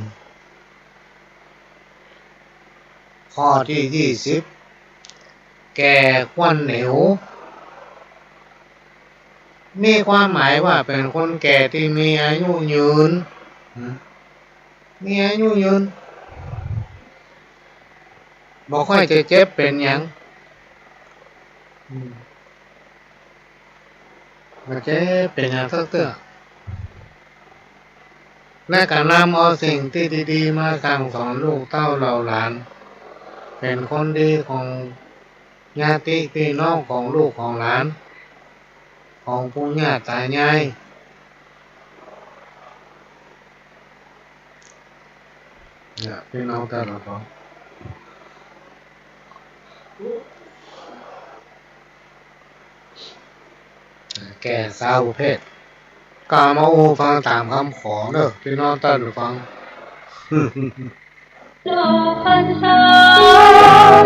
ข้อที่20แก่ควันเหนียวมีความหมายว่าเป็นคนแก่ที่มีอายุยืนมีอายุยืนบ่ค่อยจะเจ็บเป็นหยังบ่เจ็บเป็นหยังสักเตื้อและการนำเอาสิ่งที่ดีๆมาสั่งสอนลูกเต้าเหล่าหลานเป็นคนดีของญาติพี่น้องของลูกของหลานของปู่ย่าตายายเนี่ยพี่น้องแต่ละคนแก่สาวเพศก็มาฟังตามคำขอเด้อพี่น้องแต่ละฟัง ดอกพรรษา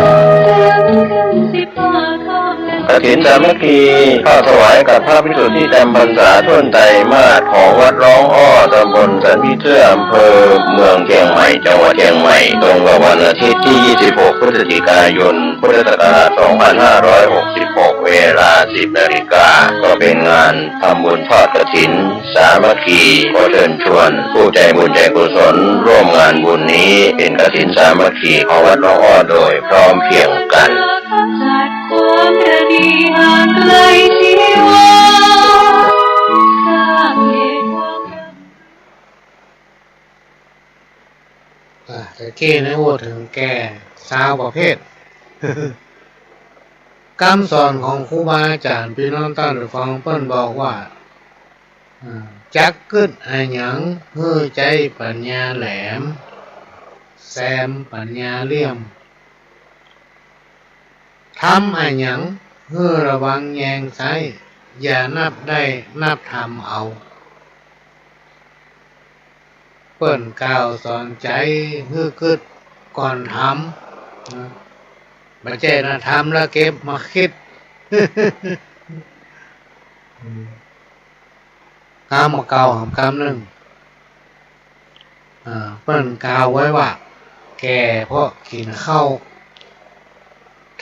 เดือนขึ้น15ค่ำและ กฐินสามัคคีเข้าถวายกับพระภิกษุที่จำพรรษาต้นไตรมาสของวัดร้องอ้อตำบลสันพิเทื่ออำเภอเมืองเชียงใหม่จังหวัดเชียงใหม่ตรงกับวันอาทิตย์ที่26พฤศจิกายนพุทธศักราช2566เวลา 10 นาฬิกาก็เป็นงานทำบุญทอดกฐินสามัคคีขอเชิญชวนผู้ใจบุญใจกุศลร่วมงานบุญนี้เป็นกฐินสามัคคีของวัดร้องอ้อโดยพร้อมเพรียงกัน จัดความประณีห่างไกลชีวาสร้างเหตุผ กี้ในพูดถึงแก่สาวประเภท คำสอนของครูบาอาจารย์พี่น้องท่านผู้ฟังเพิ่นบอกว่าจักกึดอะหยังเฮือใจปัญญาแหลมแซมปัญญาเลี่ยมทำอะหยังเฮือระวังแยงไสอย่านับได้นับทำเอาเปิ้นกล่าวสอนใจเฮือกึดก่อนทำบ่ใช่นะทำแล้วเก็บมาคิด กล่าวมาเก่าหำคำหนึ่งเปิ้นกล่าวไว้ว่าแก่เพราะกินข้าว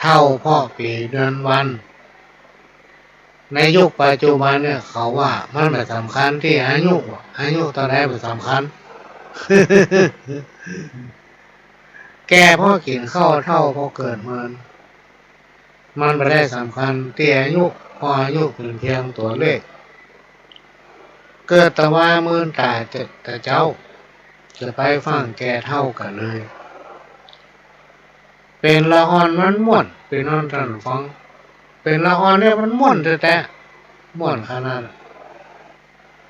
เท่าเพราะปีเดือนวันในยุคปัจจุบันเนี่ยเขาว่ามันไม่สำคัญที่อายุตอนไหนไม่สำคัญ แก่เพราะกินข้าวเท่าเพราะเกิดมันไม่ได้สำคัญที่อายุเพราะอายุเป็นเพียงตัวเลขเกิดแต่ว่ามื่นตาแต่เจ้าจะไปฟังแก่เท่ากันเลยเป็นละครมันม่วนเป็นนอนท่านฟังเป็นละครเนี่ยมันม่วนแต่ม่วนขนาด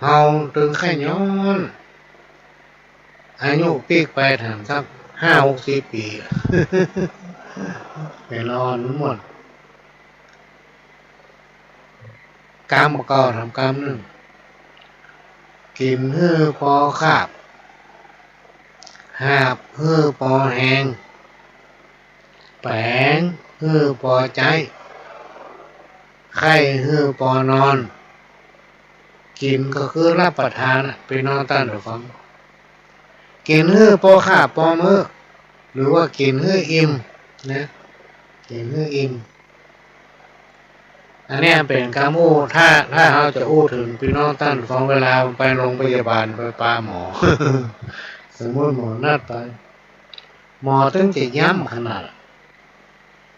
เฮาถึงแค่ย้อนอายุปีกไปถามสัก50-60 ปี เป็นละครมันม่วนกรรมก็ทำกรรมหนึ่งกินฮื้อพอคาบหาบฮื้อพอแหงแปงฮื้อพอใจไข้ฮื้อพอนอนกินก็คือรับประทานไปนอนตั้นหรือฟังกินฮื้อพอคาบพอมื้อหรือว่ากินฮื้ออิ่มนะกินฮื้ออิ่มอันนี้เป็นคำอู้ถ้าเราจะอู้ถึงพี่น้องท่านฟังเวลาไปโรงพยาบาลไปปาหมอ สมมติหมอนัดไปหมอถึงจะย้ำขนาด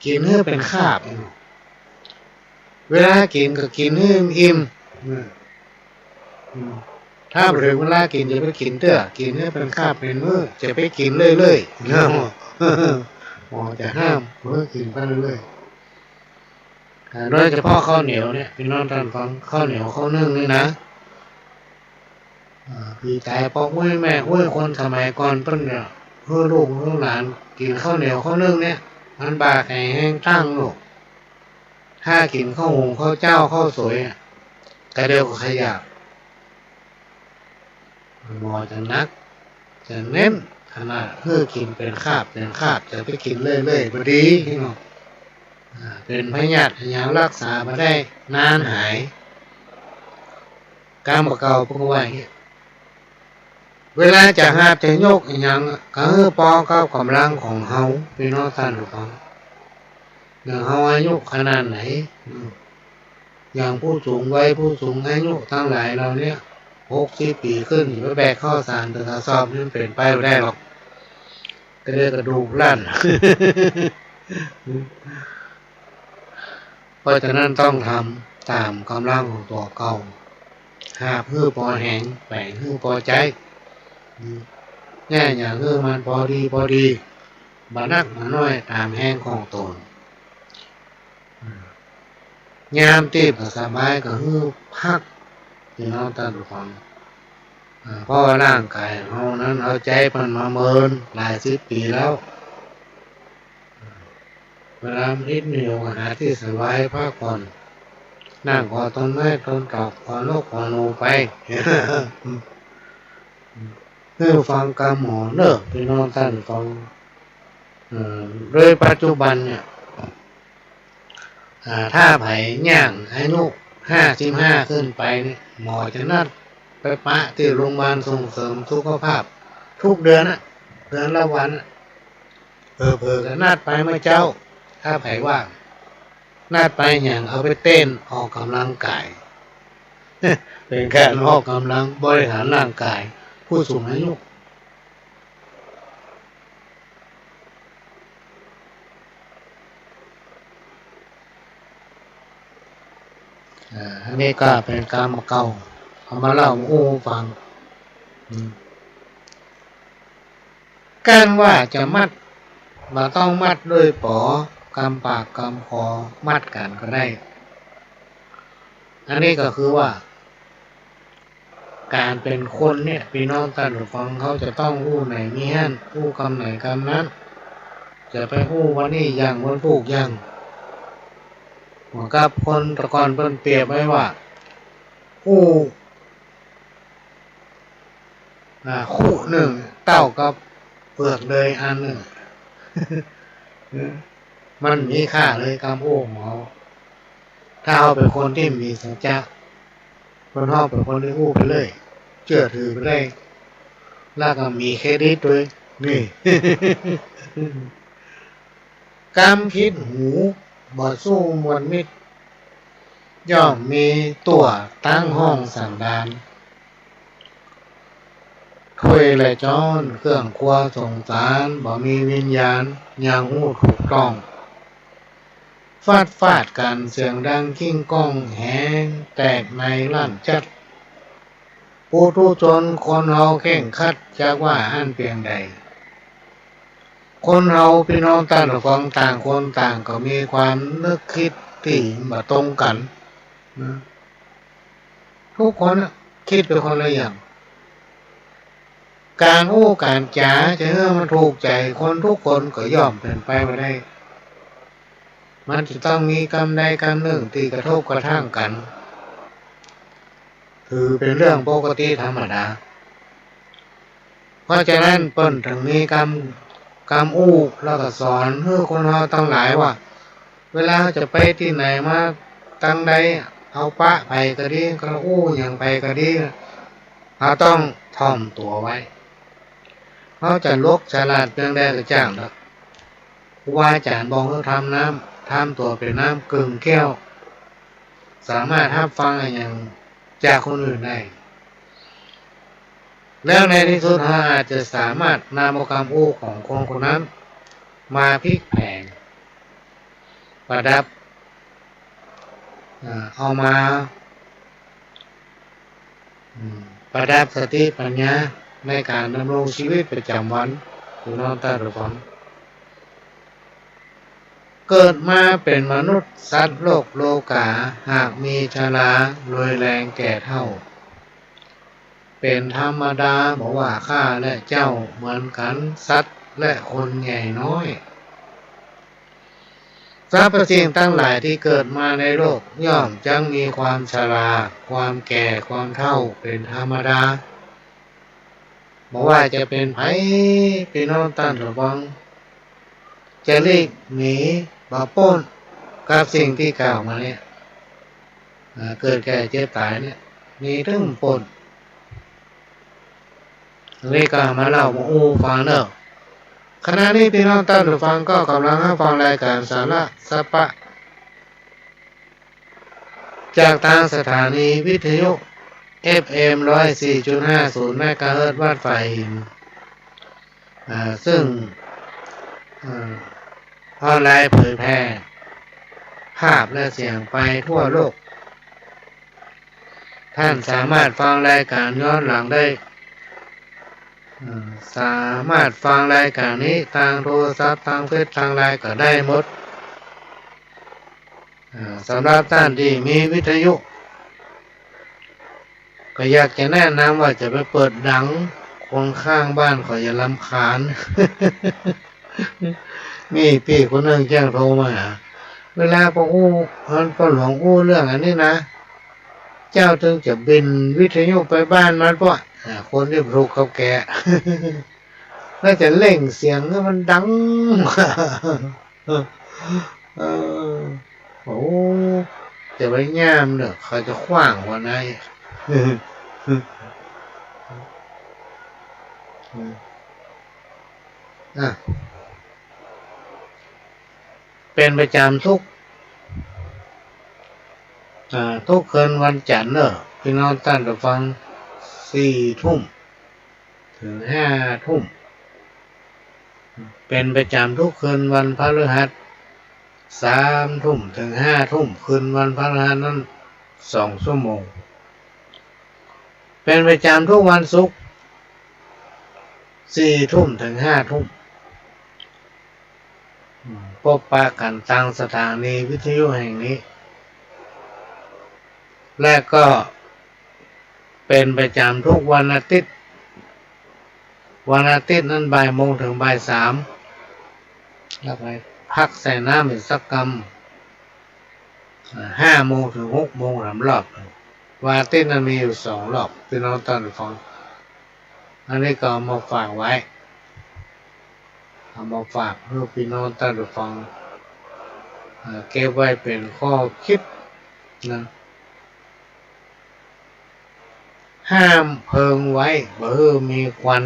กินเนื้อเป็นคาบเวลากินก็กินเนื้ออิ่มถ้าถึงเวลากินจะไปกินเตื้อกินเนื้อเป็นคาบเป็นมื้อจะไปกินเรื่อยๆนะหมอจะห้ามมื้อกินไปเรื่อยโดยเฉพาะข้าวเหนียวเนี่ยพี่น้องท่านฟังข้าวเหนียวข้าวนึ่งนี่นะพี่ตายพ่อห้วยแม่ห้วยคนสมัยก่อนเพิ่นเนี่ยเพื่อลูกเพื่อหลานกินข้าวเหนียวข้าวนึ่งเนี่ยมันบาแข็งแห้งตั้งลูกถ้ากินข้าวหุงข้าวเจ้าข้าวสวยกระเดียวก็ขยับหมอจะนักจะเน้นขนาดเพื่อกินเป็นคาบจะไปกินเรื่อยๆพอดีพี่น้องเป็นพยาธิอย่างรักษามาได้นานหายกรรมเก่าพวกไว้เวลาจะหาจะยกอย่างก็คือปอกับกำลังของเฮาพี่น้องท่านผู้ฟังอย่างเฮาอายุขนาดไหนอย่างผู้สูงวัยผู้สูงอายุทั้งหลายเราเนี่ย60 ปีขึ้นไปแบกข้าวสารถึงกระสอบนี่เป็นไปไม่ได้หรอกก็เลยกระดูกลั่น เพราะฉะนั้นต้องทำตามกำลังของตัวเก่าหาเพื่อพอแหงแปลงเพื่อพอใจแง่อย่างเพื่อมันพอดีบานักมาน้อยตามแห้งของตนยามที่สบายก็คือพักที่เราตั้งฟังเพราะร่างกายเรานั้นเอาใจมันมาเมินหลาย10 ปีแล้วเวลานิดเหนียวหาที่สบายพักผ่อนนั่งขอต้นไม้ต้นตอกขอนกขอหนูไปเพื่อฟังกรรมหมอเนอะพี่น้องท่านฟังโดยปัจจุบันเนี่ยถ้าไผ่ย่างอายุ55ขึ้นไปเนี่ยหมอจะนัดไปปะที่โรงพยาบาลส่งเสริมสุขภาพทุกเดือนเดือนละวันเผลอๆกันนัดไปเมื่อเจ้าถ้าไผ่ว่างนัดไปอย่างเอาไปเต้นออกกำลังกาย เป็นการออกกำลังบริหารร่างกายผู้สูงอายุอันนี้ก็เป็นกรรมเก่าเอามาเล่าให้ฟัง การว่าจะมัดมาต้องมัดด้วยปอกำปากกำคอมัดกันก็ได้อันนี้ก็คือว่าการเป็นคนเนี่ยพี่น้องท่านผู้ฟังเขาจะต้องรู้ไหนมีฮั่นรู้คำไหนคำนั้นจะไปรู้วันนี้อย่างวันพูกอย่างเหมือนกับคนตะกอนเพิ่นเปรียบไว้ว่าคู่หนึ่งเต้ากับเปลือกเลยอันหนึ่ง มันมีค่าเลยคำพูดของเขาถ้าเอาเป็นคนที่มีสัจจะคนเขาเป็นคนที่พูดไปเลยเชื่อถือไปเลยแล้วก็มีเครดิตด้วยนี่ กำพิษหูบ่สู้มวลมิตรย่อมมีตัวตั้งห้องสันดานถ้วยและจ้อนเครื่องครัวสงสารบ่มีวิญญาณอย่างหูถูกต้องฟาดกันเสียงดังกิ้งก้องแหงแตกในลั่นจัดผู้ทุชนคนเฮาเข่งคัดจากว่าอันเพียงใดคนเฮาพี่น้องต่างฟังต่างคนต่างก็มีความนึกคิดที่บ่ตรงกันทุกคนคิดเป็นคนละอย่างการอู้การจ๋าจะให้มันถูกใจคนทุกคนก็ย่อมเป็นไปไม่ได้มันจะต้องมีกรรมใดกรรมหนึ่งที่กระทบกระทั่งกันคือเป็นเรื่องปกติธรรมดาเพราะฉะนั้นเปิ้นถึงมีกรรมอู้แล้วก็สอนให้คนเราทั้งหลายว่าเวลาจะไปที่ไหนมาตั้งใดเอาปะไปก็ดีก็อู้อย่างไปก็ดีเราต้องถ่อมตัวไว้เขาจะลกฉลาดเพียงใดก็จ้างแล้วครูบาอาจารย์บอกให้ทำตัวเป็นน้ำกึ่งแก้วสามารถรับฟังอย่างจากคนอื่นได้แล้วในที่สุดเราอาจจะสามารถนำคำอู้ของคนคนนั้นมาพลิกแพลงประดับเอามาประดับสติปัญญาในการดำรงชีวิตประจำวันพี่น้องท่านผู้ฟังเกิดมาเป็นมนุษย์สัตว์โลกโลกาหากมีชรารวยแรงแก่เท่าเป็นธรรมดาบอกว่าข้าและเจ้าเหมือนกันสัตว์และคนใหญ่น้อยสรรพสิ่งทั้งหลายที่เกิดมาในโลกย่อมจังมีความชราความแก่ความเฒ่าเป็นธรรมดาบอกว่าจะเป็นไผพี่น้องท่านผู้ฟังจะหลีกหนีบ่พ้นกับสิ่งที่กล่าวมาเนี่ยเกิดแก่เจ็บตายเนี่ยมีถึงพ้นเลยกล่าวมาเล่ามาอู้ฟังเนอะขณะนี้พี่น้องท่านผู้ฟังก็กำลังรับฟังรายการสาระสัปปะจากทางสถานีวิทยุ FM 104.50 เมกะเฮิรตซ์วัดไฟหินซึ่งออนไลน์เผยแพร่ภาพและเสียงไปทั่วโลกท่านสามารถฟังรายการย้อนหลังได้สามารถฟังรายการนี้ทางโทรศัพท์ทางเฟซทางไลน์ก็ได้หมดสำหรับท่านที่มีวิทยุก็อยากจะแนะนำว่าจะไปเปิดดังคนข้างบ้านเขาอย่ารำคาญ มีพี่คนหนึ่งแจ้งโทรมาเวลาพอหลวงอู้เรื่องอันนี้นะเจ้าถึงจะบินวิทยุไปบ้านมันเพราะคนที่ปลูกเขาแก่ แล้วจะเล่งเสียงให้มันดัง โอ้จะไปง่ามเนอะเขาจะขว้างวันไหน เป็นประจำทุกคืนวันจันทร์เนอะพี่น้องท่านผู้ฟัง4 ทุ่มถึง5 ทุ่มเป็นประจำทุกคืนวันพฤหัส3 ทุ่มถึง5 ทุ่มคืนวันพฤหัสนั้น2 ชั่วโมงเป็นประจำทุกวันศุกร์ 4 ทุ่มถึง 5 ทุ่มพบปะกันทางสถานีวิทยุแห่งนี้และก็เป็นประจำทุกวันอาทิตย์นั้นบ่ายโมงถึงบ่าย3แล้วไปพักใส่น้ำอีกสักกำ5 โมงถึง 6 โมง3 รอบวันอาทิตย์นั้นมีอยู่2 รอบพี่น้องท่านผู้ฟังอันนี้ก็เอามาฝากไว้เอามาฝากเพื่อพี่น้องท่านผู้ฟังเก็บไว้เป็นข้อคิดนะห้ามเพิงไว้บ่ให้มีควัน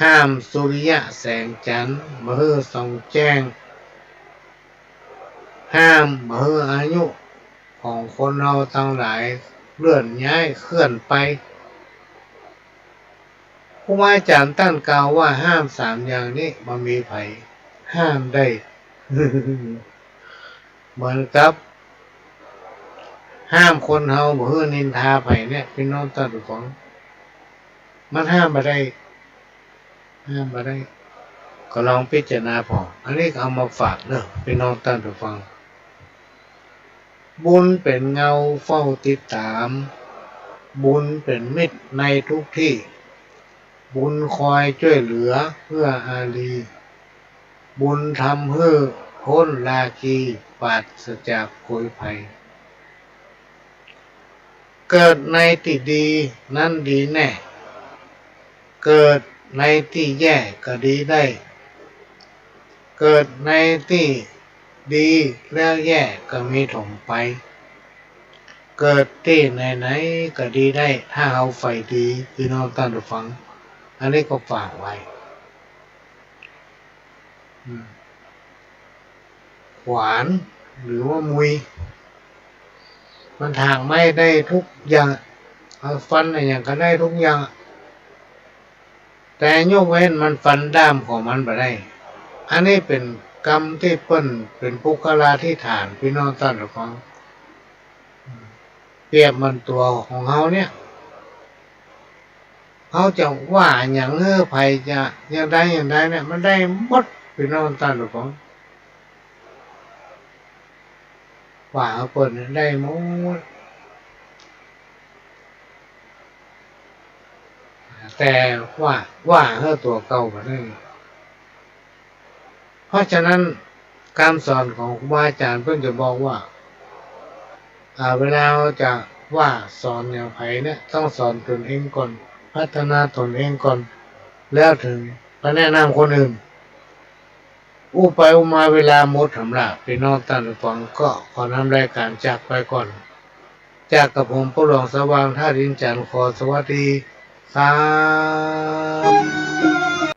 ห้ามสุริยะแสงจันทร์บ่ให้ส่องแจ้งห้ามบ่ให้อายุของคนเราทั้งหลายเลื่อนย้ายเคลื่อนไปครูบาอาจารย์ท่านกล่าวว่าห้าม3 อย่างนี้มันมีไผห้ามได้ เหมือนกับห้ามคนเฮาบ่ให้นินทาไผเนี่ยพี่น้องท่านผู้ฟังมันห้ามบ่ได้ก็ลองพิจารณาพออันนี้เอามาฝากเด้อพี่น้องท่านผู้ฟังบุญเป็นเงาเฝ้าติดตามบุญเป็นมิตรในทุกที่บุญคอยช่วยเหลือเพื่ออารีบุญทำให้พ้นราคีปราศจากโกยภัยเกิดในที่ดีนั้นดีแน่เกิดในที่แย่ก็ดีได้เกิดในที่ดีแล้วแย่ก็มีถมไปเกิดที่ไหนๆก็ดีได้ถ้าเอาไฟดีพี่น้องท่านผู้ฟังอันนี้ก็ฝากไว้ขวานหรือว่ามุยมันถากไม่ได้ทุกอย่างเอาฟันอะไรอย่างก็ได้ทุกอย่างแต่ยกเว้นมันฟันด้ามของมันไปได้อันนี้เป็นกรรมที่เปิ้นเป็นปุคลาธิฐานพี่น้องท่านผู้ฟังเปรียบมันตัวของเฮาเนี่ยเขาจะว่าอย่างไผจะอย่างใดเนี่ยมันได้หมดพี่น้องท่านผู้ฟังว่าเอาเปิ้นได้หมดแต่ว่าตัวเก่าบ่ได้เพราะฉะนั้นการสอนของครูบาอาจารย์เพิ่นจะบอกว่าเวลาเราจะว่าสอนแนวไผเนี่ยต้องสอนตนเองก่อนพัฒนาตนเองก่อนแล้วถึงไปแนะนำคนอื่นไปมาเวลาหมดสำหรับพี่น้องท่านผู้ฟังก็ขอนำรายการจากไปก่อนจากกับผมผู้หลวงสว่างท่าดินจันทร์ขอสวัสดีครับ